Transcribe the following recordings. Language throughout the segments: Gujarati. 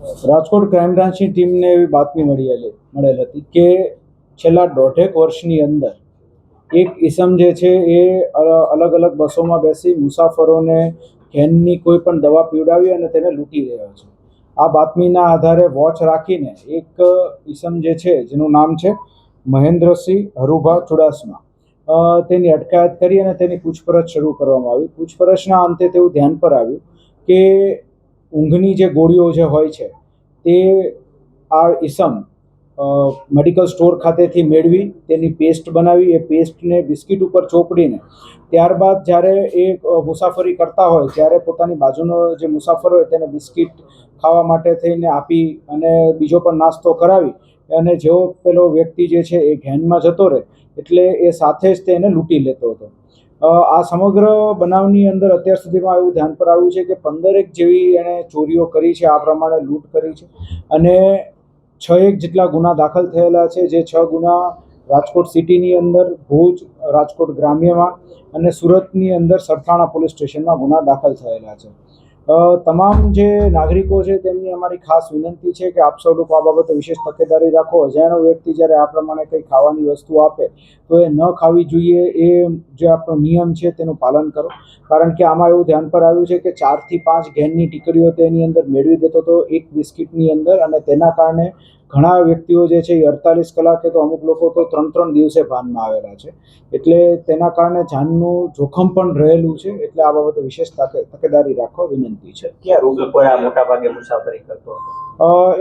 રાજકોટ ક્રાઇમ બ્રાન્ચની ટીમને એવી બાતમી મળેલ હતી કે છેલ્લા 1.5 વર્ષની અંદર એક ઇસમ જે છે એ અલગ અલગ બસોમાં બેસી મુસાફરોને ઘેનની કોઈ પણ દવા પીવડાવી અને તેને લૂંટી રહ્યો છે. આ બાતમીના આધારે વોચ રાખીને એક ઇસમ જે છે જેનું નામ છે મહેન્દ્રસિંહ હરુભા ચુડાસમા, તેની અટકાયત કરી અને તેની પૂછપરછ શરૂ કરવામાં આવી. પૂછપરછના અંતે તેવું ધ્યાન પર આવ્યું કે ઊંઘની જે ગોળીઓ જે હોય છે તે આ ઇસમ મેડિકલ સ્ટોર ખાતેથી મેળવી તેની પેસ્ટ બનાવી, એ પેસ્ટને બિસ્કિટ ઉપર ચોપડીને ત્યારબાદ જ્યારે એ મુસાફરી કરતા હોય ત્યારે પોતાની બાજુનો જે મુસાફર હોય તેને બિસ્કિટ ખાવા માટે થઈને આપી અને બીજો પણ નાસ્તો કરાવી અને જેવો પેલો વ્યક્તિ જે છે એ ઘેનમાં જતો રહે એટલે એ સાથે જ તેને લૂંટી લેતો હતો. આ સમગ્ર બનાવની અંદર અત્યાર સુધીમાં એવું ધ્યાન પર આવ્યું છે કે 15 જેવી એણે ચોરીઓ કરી છે, આ પ્રમાણે લૂંટ કરી છે અને 6 જેટલા ગુના દાખલ થયેલા છે, જે 6 ગુના રાજકોટ સિટીની અંદર, ભુજ, રાજકોટ ગ્રામ્યમાં અને સુરતની અંદર સરથાણા પોલીસ સ્ટેશનમાં ગુના દાખલ થયેલા છે. તમામ જે નાગરિકો છે તેમની અમારી ખાસ વિનંતી છે કે આપ સૌ લોકો આ બાબતે વિશેષ તકેદારી રાખો. અજાણ્યો વ્યક્તિ જ્યારે આ પ્રમાણે કંઈ ખાવાની વસ્તુ આપે તો એ ન ખાવી જોઈએ. એ જે આપણો નિયમ છે તેનું પાલન કરો, કારણ કે આમાં એવું ધ્યાન પર આવ્યું છે કે 4 થી 5 ઘેનની ટીકડીઓ તેની અંદર મેળવી દેતો હતો એક બિસ્કિટની અંદર, અને તેના કારણે ઘણા વ્યક્તિઓ જે છે એ 48 કલાકે તો અમુક લોકો તો 3 દિવસે ભાનમાં આવેલા છે. એટલે તેના કારણે જાનનું જોખમ પણ રહેલું છે. એટલે આ બાબતે વિશેષ તકેદારી રાખવા વિનંતી છે. ક્યાં રૂટ ઉપર આ મોટા ભાગે મુસાફરી કરતો હતો?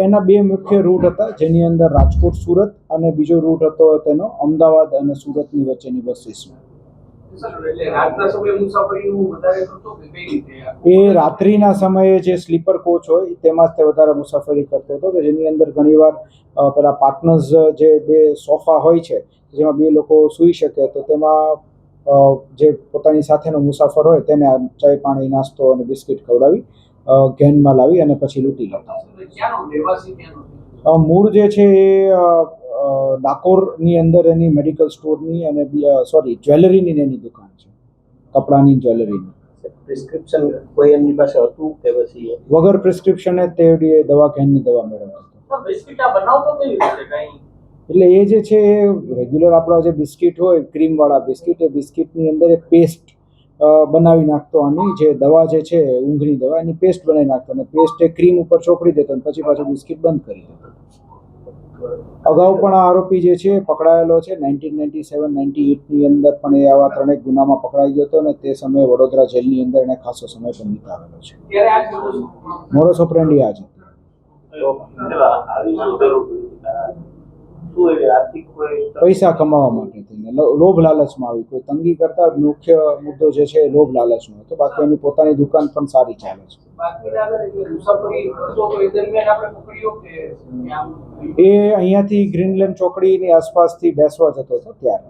એના 2 મુખ્ય રૂટ હતા, જેની અંદર રાજકોટ સુરત અને બીજો રૂટ હતો તેનો અમદાવાદ અને સુરતની વચ્ચેની બસીસમાં. એ રાત્રિના સમયે જે સ્લીપર કોચ હોય તેમાં જ તે વધારે મુસાફરી કરતો હતો, કે જેની અંદર ઘણીવાર પેલા પાર્ટનર્સ જે 2 સોફા હોય છે જેમાં 2 લોકો સૂઈ શકે, તો તેમાં જે પોતાની સાથેનો મુસાફર હોય તેને ચાય, પાણી, નાસ્તો અને બિસ્કિટ ખવડાવી ઘેનમાં લાવી અને પછી લૂંટી લેતા. મૂળ જે છે એ ડાકોરની અંદર એની મેડિકલ સ્ટોરની અને જ્વેલરીની એની દુકાન છે, કપડાની, જ્વેલરીની. પ્રિસ્ક્રિપ્શન કોઈ એમની પાસે હતું કે પછી વગર પ્રિસ્ક્રિપ્શને તે દવા ઘેનની દવા મેળવતો? એટલે એ જે છે એ રેગ્યુલર આપણા જે બિસ્કિટ હોય, ક્રીમવાળા બિસ્કિટ, એ બિસ્કિટની અંદર એક પેસ્ટ બનાવી નાખતો, આની જે દવા જે છે ઊંઘની દવા એની પેસ્ટ બનાવી નાખતો અને પેસ્ટ એ ક્રીમ ઉપર ચોપડી દેતો અને પછી પાછું બિસ્કિટ બંધ કરી દેતો. અગાઉ પણ આ આરોપી જે છે પકડાયેલો છે. 1997-98ની અંદર પણ એ આવા 3 ગુનામાં પકડાઈ ગયો હતો અને તે સમયે વડોદરા જેલની અંદર એને ખાસો સમય પણ વિતાવેલો છે. મોડસ ઓપરેન્ડી આ છે. પૈસા કમાવા માટે થઈને લોભ લાલચમાં આવી, કોઈ તંગી કરતા મુખ્ય મુદ્દો જે છે લોભ લાલચનો હતો. બાકી એની પોતાની દુકાન પણ સારી ચાલે છે. એ અહીંયાથી ગ્રીનલેન્ડ ચોકડીની આસપાસથી બેસવા જતો હતો ત્યારે.